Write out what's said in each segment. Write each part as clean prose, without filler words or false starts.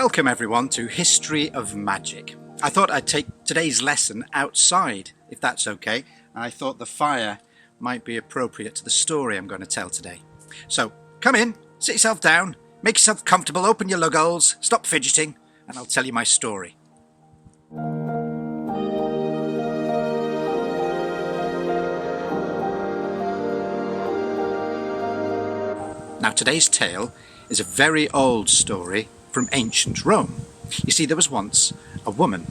Welcome everyone to History of Magic. I thought I'd take today's lesson outside, if that's okay, and I thought the fire might be appropriate to the story I'm going to tell today. So come in, sit yourself down, make yourself comfortable, open your lug-holes, stop fidgeting, and I'll tell you my story. Now today's tale is a very old story from ancient Rome. You see, there was once a woman,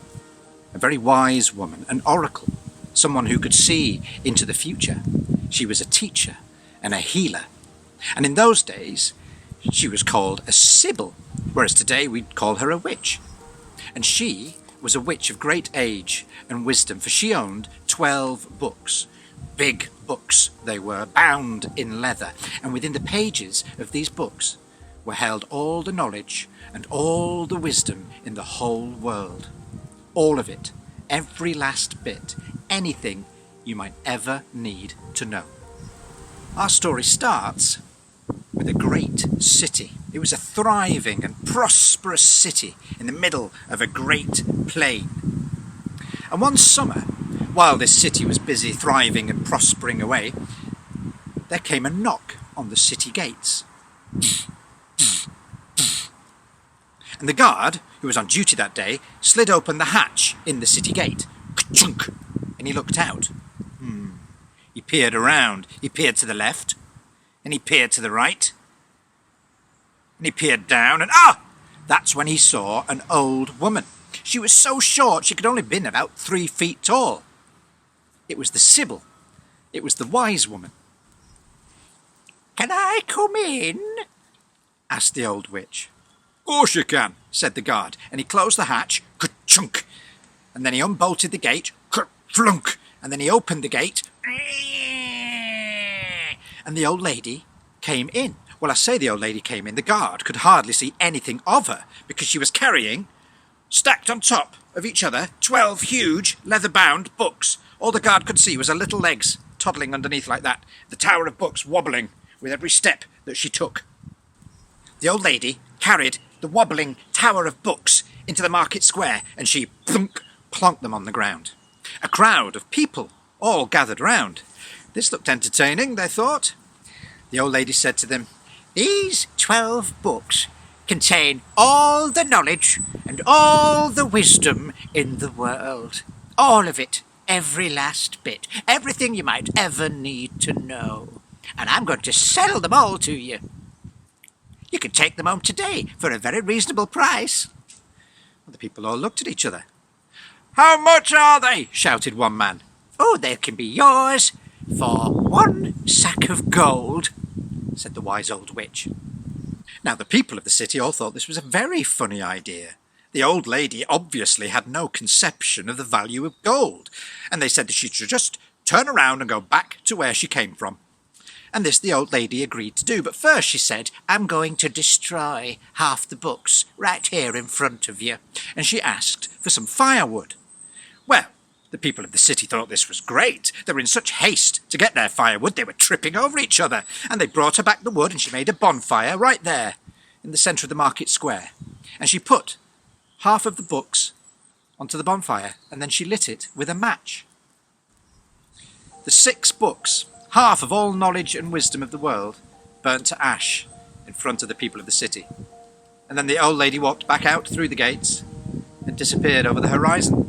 a very wise woman, an oracle, someone who could see into the future. She was a teacher and a healer. And in those days, she was called a sibyl, whereas today we'd call her a witch. And she was a witch of great age and wisdom, for she owned 12 books. Big books they were, bound in leather, and within the pages of these books were held all the knowledge and all the wisdom in the whole world. All of it, every last bit, anything you might ever need to know. Our story starts with a great city. It was a thriving and prosperous city in the middle of a great plain. And one summer, while this city was busy thriving and prospering away, there came a knock on the city gates. And the guard, who was on duty that day, slid open the hatch in the city gate. Ka-chunk! And he looked out. He peered around. He peered to the left, and he peered to the right, and he peered down, and that's when he saw an old woman. She was so short she could only have been about 3 feet tall. It was the sibyl. It was the wise woman. "Can I come in?" asked the old witch. "Of course you can," said the guard, and he closed the hatch, ka-chunk, and then he unbolted the gate, ka-flunk, and then he opened the gate, and the old lady came in. Well, I say the old lady came in. The guard could hardly see anything of her because she was carrying, stacked on top of each other, 12 huge leather-bound books. All the guard could see was her little legs toddling underneath like that, the tower of books wobbling with every step that she took. The old lady carried the wobbling tower of books into the market square, and she plonked them on the ground. A crowd of people all gathered round. This looked entertaining, they thought. The old lady said to them, "These 12 books contain all the knowledge and all the wisdom in the world. All of it, every last bit, everything you might ever need to know. And I'm going to sell them all to you. You can take them home today for a very reasonable price." Well, the people all looked at each other. "How much are they?" shouted one man. "Oh, they can be yours for 1 sack of gold," said the wise old witch. Now, the people of the city all thought this was a very funny idea. The old lady obviously had no conception of the value of gold, and they said that she should just turn around and go back to where she came from. And this the old lady agreed to do, but first she said, "I'm going to destroy half the books right here in front of you." And she asked for some firewood. Well, the people of the city thought this was great. They were in such haste to get their firewood, they were tripping over each other. And they brought her back the wood, and she made a bonfire right there in the centre of the market square. And she put half of the books onto the bonfire, and then she lit it with a match. The 6 books, half of all knowledge and wisdom of the world, burnt to ash in front of the people of the city. And then the old lady walked back out through the gates and disappeared over the horizon.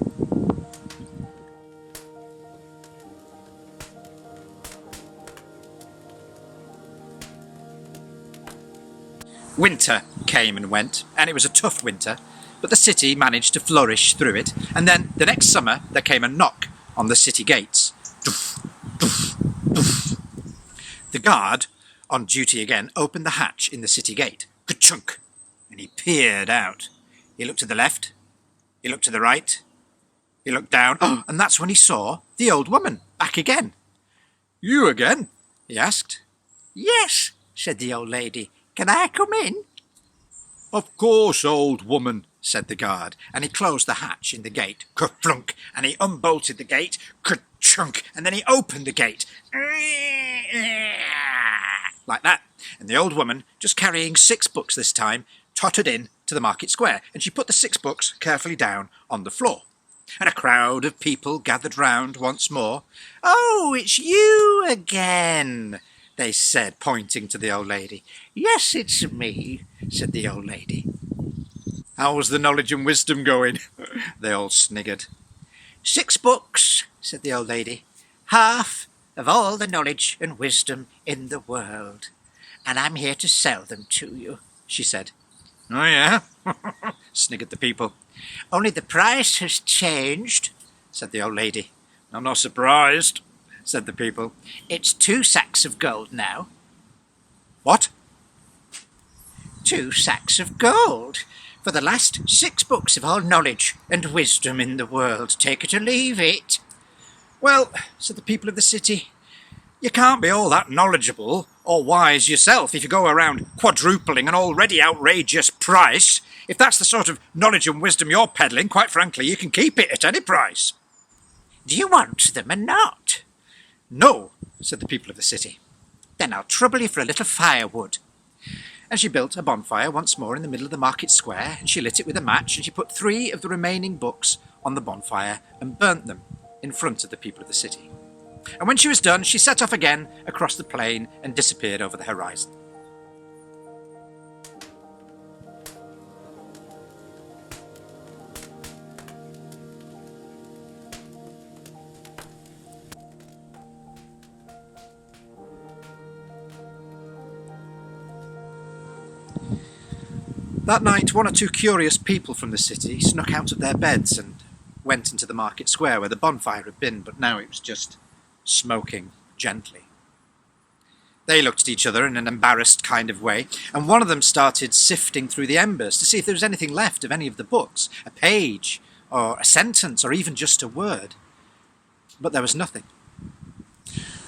Winter came and went, and it was a tough winter, but the city managed to flourish through it. And then the next summer there came a knock on the city gates. Doof, doof, doof. The guard, on duty again, opened the hatch in the city gate. Ka-chunk! And he peered out. He looked to the left, he looked to the right, he looked down, and that's when he saw the old woman back again. "You again?" he asked. "Yes," said the old lady. "Can I come in?" "Of course, old woman," said the guard, and he closed the hatch in the gate, ka-flunk, and he unbolted the gate, ka-chunk, and then he opened the gate, like that. And the old woman, just carrying 6 books this time, tottered in to the market square, and she put the 6 books carefully down on the floor. And a crowd of people gathered round once more. "Oh, it's you again," they said, pointing to the old lady. "Yes, it's me," said the old lady. "How was the knowledge and wisdom going?" They all sniggered. "6 books," said the old lady. "Half of all the knowledge and wisdom in the world. And I'm here to sell them to you," she said. "Oh, yeah?" sniggered the people. "Only the price has changed," said the old lady. "I'm not surprised," said the people. "It's 2 sacks of gold now." "What?" "2 sacks of gold for the last 6 books of all knowledge and wisdom in the world. Take it or leave it." "Well," said the people of the city, "you can't be all that knowledgeable or wise yourself if you go around quadrupling an already outrageous price. If that's the sort of knowledge and wisdom you're peddling, quite frankly, you can keep it at any price." "Do you want them or not?" "No," said the people of the city. "Then I'll trouble you for a little firewood." And she built a bonfire once more in the middle of the market square, and she lit it with a match, and she put 3 of the remaining books on the bonfire and burnt them in front of the people of the city. And when she was done, she set off again across the plain and disappeared over the horizon. That night, 1 or 2 curious people from the city snuck out of their beds and went into the market square where the bonfire had been, but now it was just smoking gently. They looked at each other in an embarrassed kind of way, and one of them started sifting through the embers to see if there was anything left of any of the books, a page, or a sentence, or even just a word. But there was nothing.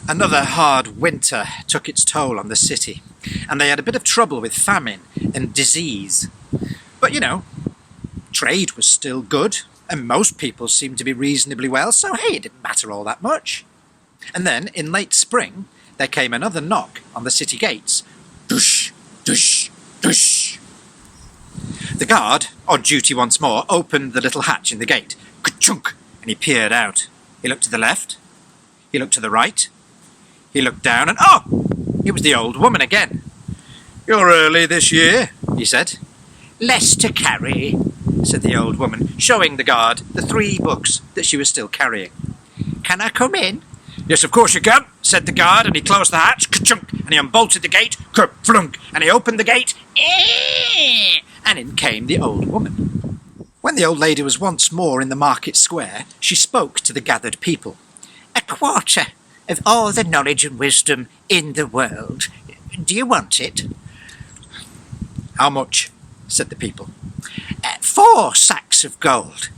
Another hard winter took its toll on the city, and they had a bit of trouble with famine and disease. But, trade was still good, and most people seemed to be reasonably well, so hey, it didn't matter all that much. And then, in late spring, there came another knock on the city gates. Dush, dush, dush. The guard, on duty once more, opened the little hatch in the gate. Ka-chunk! And he peered out. He looked to the left. He looked to the right. He looked down and, it was the old woman again. "You're early this year," he said. "Less to carry," said the old woman, showing the guard the 3 books that she was still carrying. "Can I come in?" "Yes, of course you can," said the guard, and he closed the hatch, ka-chunk, and he unbolted the gate, ka-flunk, and he opened the gate, and in came the old woman. When the old lady was once more in the market square, she spoke to the gathered people. "A quarter of all the knowledge and wisdom in the world. Do you want it?" "How much?" said the people. 4 sacks of gold."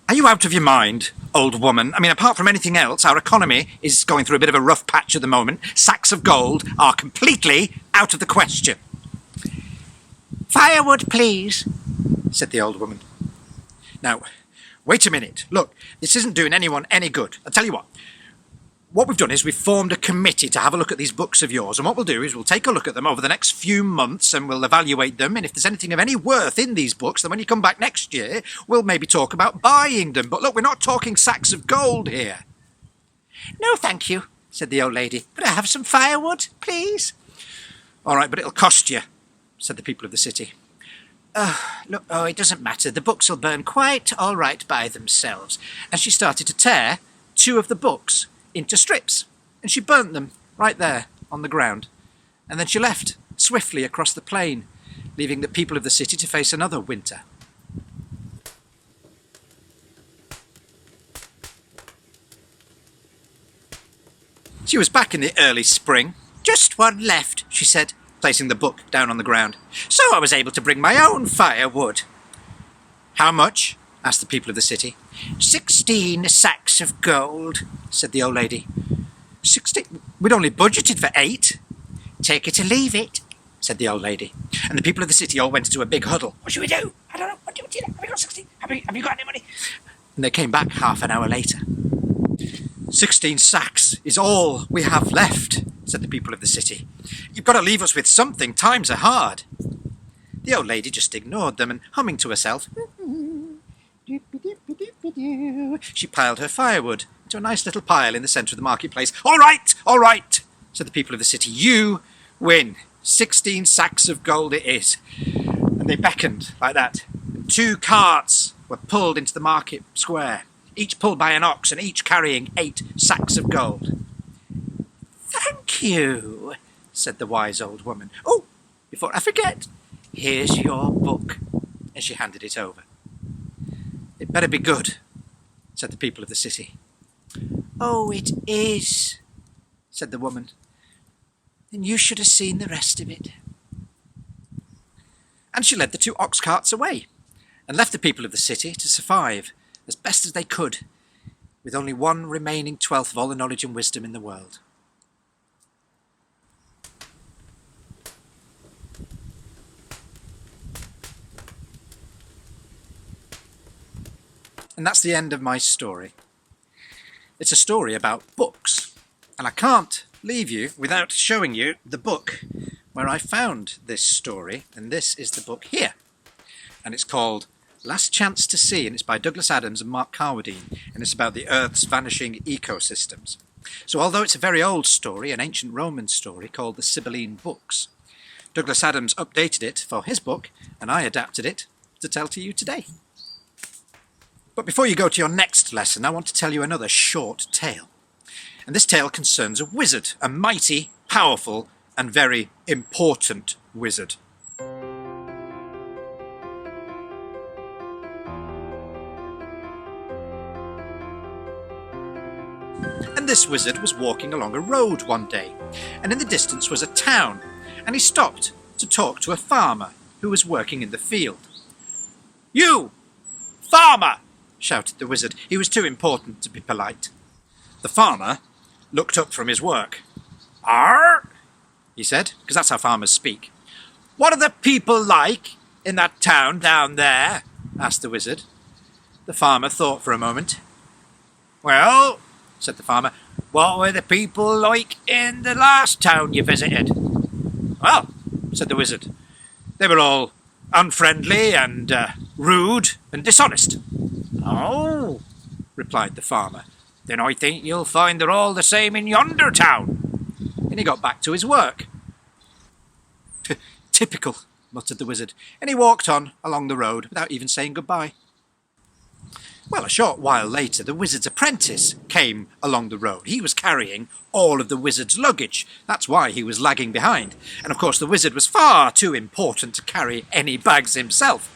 "Are you out of your mind, old woman? I mean, apart from anything else, our economy is going through a bit of a rough patch at the moment. Sacks of gold are completely out of the question." "Firewood, please," said the old woman. "Now, wait a minute. Look, this isn't doing anyone any good. I'll tell you what we've done is we've formed a committee to have a look at these books of yours, and what we'll do is we'll take a look at them over the next few months and we'll evaluate them, and if there's anything of any worth in these books, then when you come back next year, we'll maybe talk about buying them. But look, we're not talking sacks of gold here." "No, thank you," said the old lady. "Could I have some firewood, please?" "All right, but it'll cost you," said the people of the city. Look, it doesn't matter. The books will burn quite all right by themselves." And she started to tear 2 of the books into strips, and she burnt them right there on the ground. And then she left swiftly across the plain, leaving the people of the city to face another winter. She was back in the early spring. "Just 1 left," she said, placing the book down on the ground. "So I was able to bring my own firewood." "How much?" asked the people of the city. 16 sacks of gold," said the old lady. 16? We'd only budgeted for 8. "Take it or leave it," said the old lady. And the people of the city all went into a big huddle. "What should we do? I don't know. What do you do? Have we got 16? Have you got any money?" And they came back half an hour later. 16 sacks is all we have left," said the people of the city. "You've got to leave us with something. Times are hard." The old lady just ignored them and, humming to herself, she piled her firewood into a nice little pile in the centre of the marketplace. All right, said the people of the city. You win. 16 sacks of gold it is. And they beckoned like that. 2 carts were pulled into the market square, each pulled by an ox and each carrying 8 sacks of gold. Thank you, said the wise old woman. Oh, before I forget, here's your book. And she handed it over. It better be good, said the people of the city. Oh, it is, said the woman. Then you should have seen the rest of it. And she led the 2 ox carts away and left the people of the city to survive as best as they could, with only one remaining 12th of all the knowledge and wisdom in the world. And that's the end of my story. It's a story about books, and I can't leave you without showing you the book where I found this story, and this is the book here. And it's called Last Chance to See, and it's by Douglas Adams and Mark Carwadine, and it's about the Earth's vanishing ecosystems. So although it's a very old story, an ancient Roman story called the Sibylline Books, Douglas Adams updated it for his book, and I adapted it to tell to you today. But before you go to your next lesson, I want to tell you another short tale. And this tale concerns a wizard, a mighty, powerful, and very important wizard. And this wizard was walking along a road one day, and in the distance was a town, and he stopped to talk to a farmer who was working in the field. "You, farmer!" shouted the wizard. He was too important to be polite. The farmer looked up from his work. "Arr!" he said, because that's how farmers speak. "What are the people like in that town down there?" asked the wizard. The farmer thought for a moment. "Well," said the farmer, "what were the people like in the last town you visited?" "Well," said the wizard, "they were all unfriendly and rude and dishonest." "Oh," replied the farmer, "then I think you'll find they're all the same in yonder town." And he got back to his work. "Typical," muttered the wizard, and he walked on along the road without even saying goodbye. Well, a short while later, the wizard's apprentice came along the road. He was carrying all of the wizard's luggage. That's why he was lagging behind. And of course, the wizard was far too important to carry any bags himself.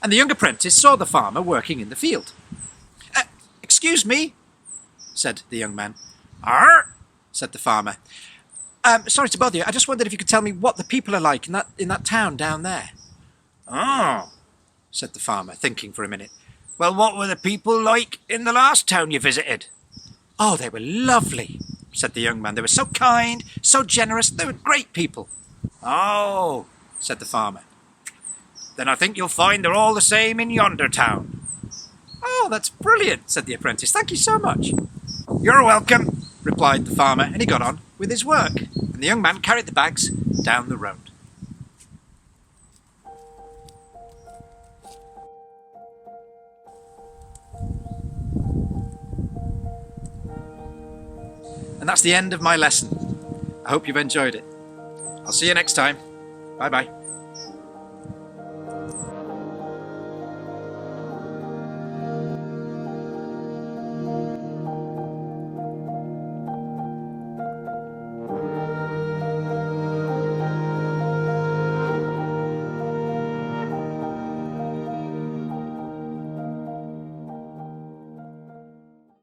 And the young apprentice saw the farmer working in the field. "Excuse me," said the young man. "Arr!" said the farmer. "Sorry to bother you. I just wondered if you could tell me what the people are like in that town down there." "Oh," said the farmer, thinking for a minute. "Well, what were the people like in the last town you visited?" "Oh, they were lovely," said the young man. "They were so kind, so generous. They were great people." "Oh," said the farmer. "Then I think you'll find they're all the same in yonder town." "Oh, that's brilliant," said the apprentice. "Thank you so much." "You're welcome," replied the farmer, and he got on with his work. And the young man carried the bags down the road. And that's the end of my lesson. I hope you've enjoyed it. I'll see you next time. Bye-bye.